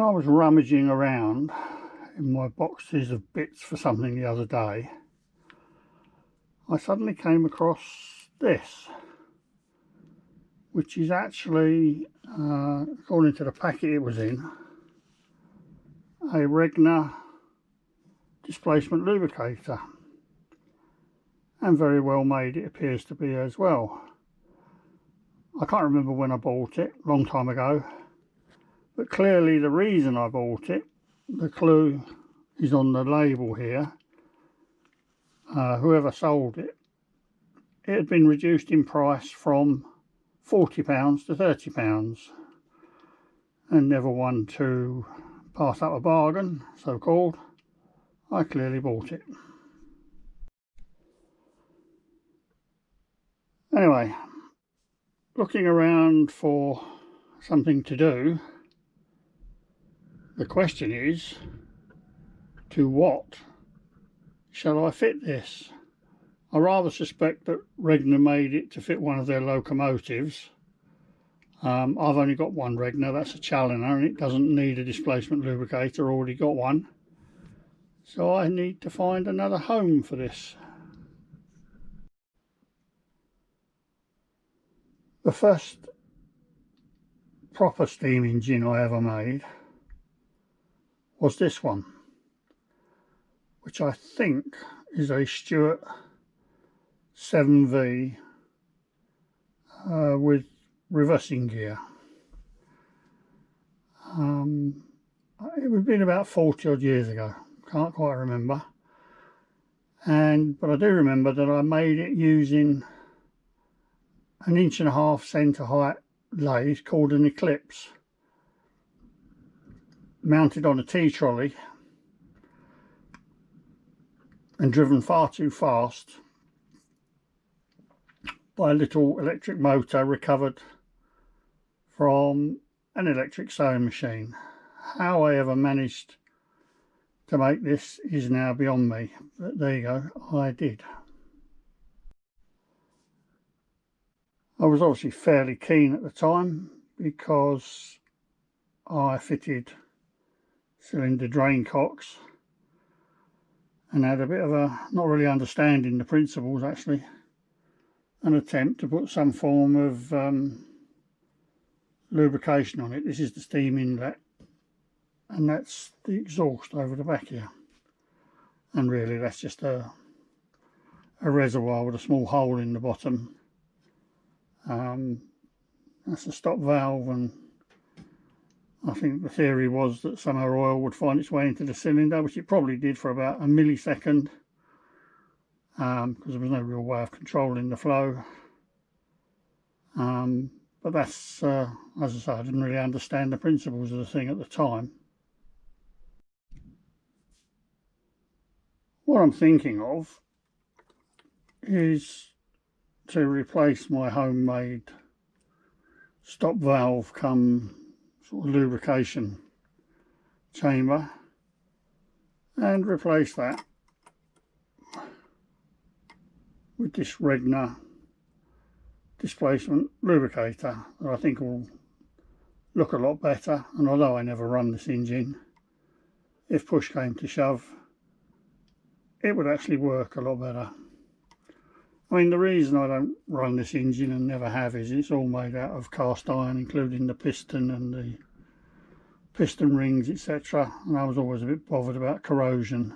When I was rummaging around in my boxes of bits for something the other day, I suddenly came across this, which is actually, according to the packet it was in, a Regner displacement lubricator, and very well made it appears to be as well. I can't remember when I bought it, a long time ago, but clearly the reason I bought it, the clue is on the label here. Whoever sold it, it had been reduced in price from £40 to £30, and never one to pass up a bargain, so called. I clearly bought it. Anyway, looking around for something to do, the question is, to what shall I fit this? I rather suspect that Regner made it to fit one of their locomotives. I've only got one Regner, that's a Challoner, and it doesn't need a displacement lubricator, already got one. So I need to find another home for this. The first proper steam engine I ever made was this one, which I think is a Stuart 7V with reversing gear. It would have been about 40 odd years ago, can't quite remember, but I do remember that I made it using an 1.5" centre height lathe called an Eclipse, mounted on a T-trolley and driven far too fast by a little electric motor recovered from an electric sewing machine. How I ever managed to make this is now beyond me, but there you go, I did. I was obviously fairly keen at the time because I fitted cylinder drain cocks and had a bit of a, not really understanding the principles actually, an attempt to put some form of lubrication on it. This is the steam inlet and that's the exhaust over the back here, and really that's just a reservoir with a small hole in the bottom. That's a stop valve, and I think the theory was that somehow oil would find its way into the cylinder, which it probably did for about a millisecond, because there was no real way of controlling the flow. But that's, as I say, I didn't really understand the principles of the thing at the time. What I'm thinking of is to replace my homemade stop valve come sort of lubrication chamber and replace that with this Regner displacement lubricator that I think will look a lot better. And although I never run this engine, if push came to shove, it would actually work a lot better. I mean, the reason I don't run this engine and never have is it's all made out of cast iron, including the piston and the piston rings, etc. And I was always a bit bothered about corrosion.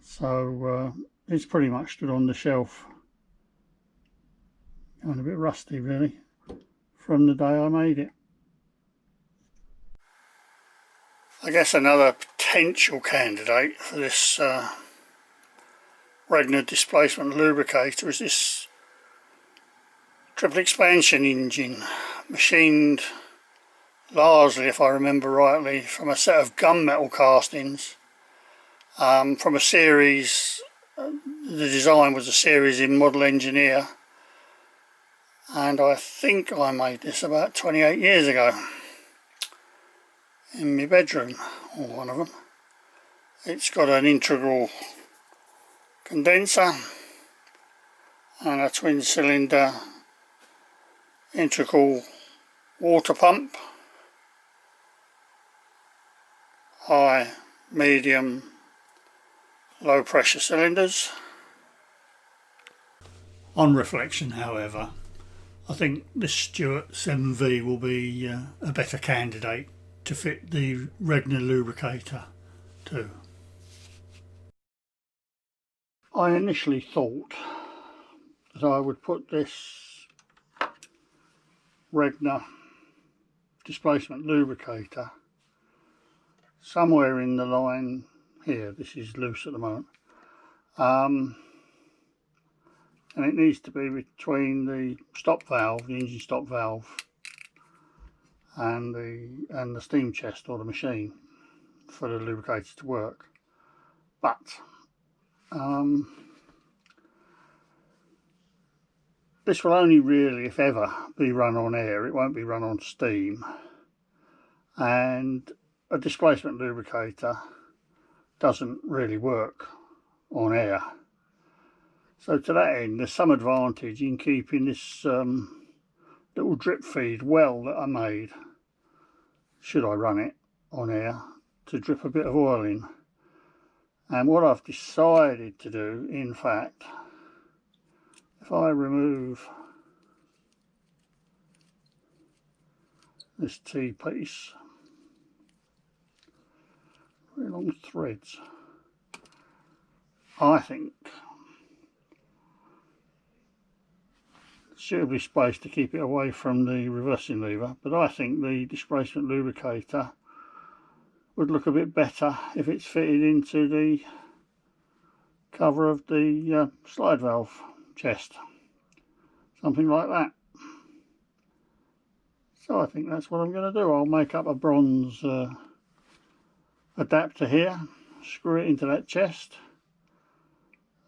So it's pretty much stood on the shelf, going a bit rusty really, from the day I made it. I guess another potential candidate for this Regner displacement lubricator is this triple expansion engine, machined largely, if I remember rightly, from a set of gunmetal castings from a series. The design was a series in Model Engineer, and I think I made this about 28 years ago in my bedroom, or one of them. It's got an integral condenser and a twin cylinder integral water pump high, medium, low pressure cylinders. On reflection, however, I think this Stuart 7V will be a better candidate to fit the Regner lubricator too. I initially thought that I would put this Regner displacement lubricator somewhere in the line here. This is loose at the moment, and it needs to be between the stop valve, the engine stop valve, and the steam chest or the machine for the lubricator to work. But this will only really, if ever, be run on air. It won't be run on steam, and a displacement lubricator doesn't really work on air. So to that end, there's some advantage in keeping this little drip feed well that I made, should I run it on air, to drip a bit of oil in. And what I've decided to do, in fact, if I remove this T-piece, very long threads, I think suitably spaced to keep it away from the reversing lever, but I think the displacement lubricator would look a bit better if it's fitted into the cover of the slide valve chest, something like that. So I think that's what I'm going to do. I'll make up a bronze adapter here, screw it into that chest,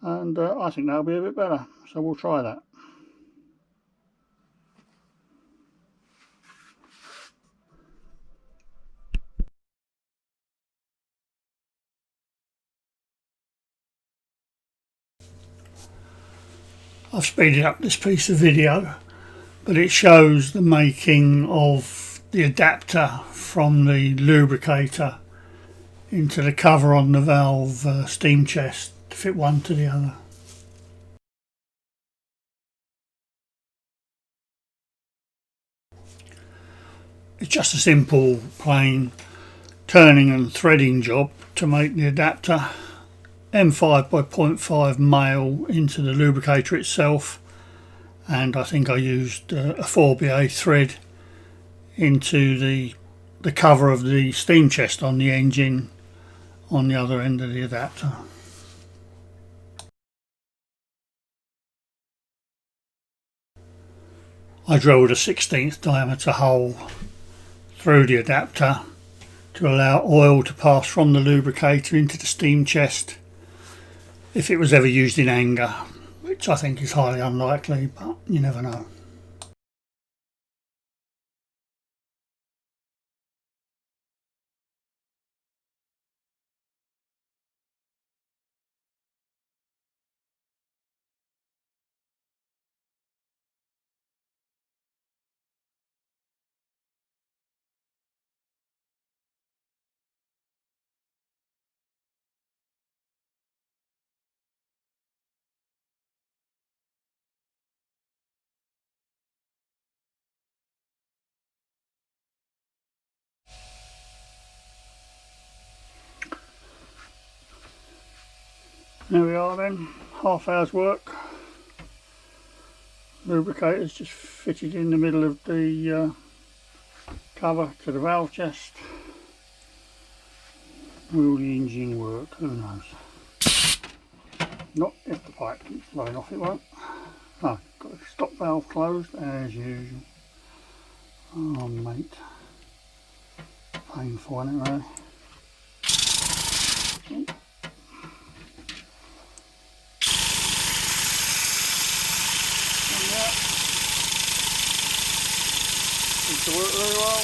and I think that'll be a bit better, so we'll try that. I've speeded up this piece of video, but it shows the making of the adapter from the lubricator into the cover on the valve steam chest to fit one to the other. It's just a simple plain turning and threading job to make the adapter. M5 by 0.5 male into the lubricator itself, and I think I used a 4BA thread into the cover of the steam chest on the engine on the other end of the adapter. I drilled a 1/16 diameter hole through the adapter to allow oil to pass from the lubricator into the steam chest if it was ever used in anger, which I think is highly unlikely, but you never know. There we are then, half hour's work. Lubricator's just fitted in the middle of the cover to the valve chest. Will the engine work? Who knows? Not if the pipe keeps blowing off, it won't. Oh, got the stop valve closed as usual. Oh mate, painful isn't it really? Seems to work very well.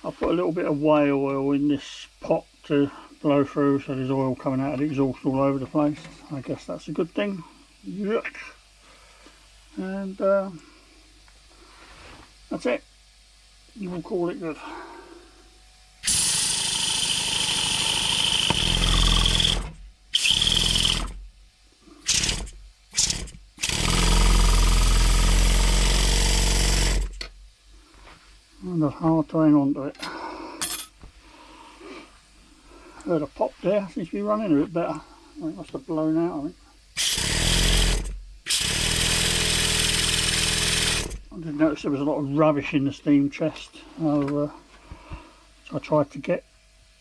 I'll put a little bit of whale oil in this pot to blow through, so there's oil coming out of the exhaust all over the place. I guess that's a good thing. Yuck. And that's it. You will call it good. And it's hard to hang on to it. Heard a pop there, seems to be running a bit better. It must have blown out, I think. I did notice there was a lot of rubbish in the steam chest, so I tried to get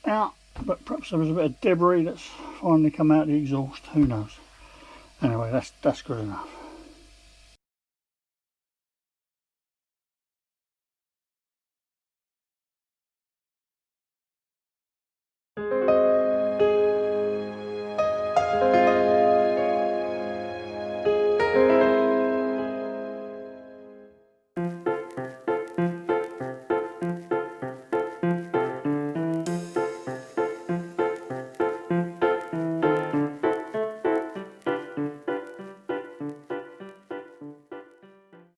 out, but perhaps there was a bit of debris that's finally come out of the exhaust, who knows. Anyway, that's good enough.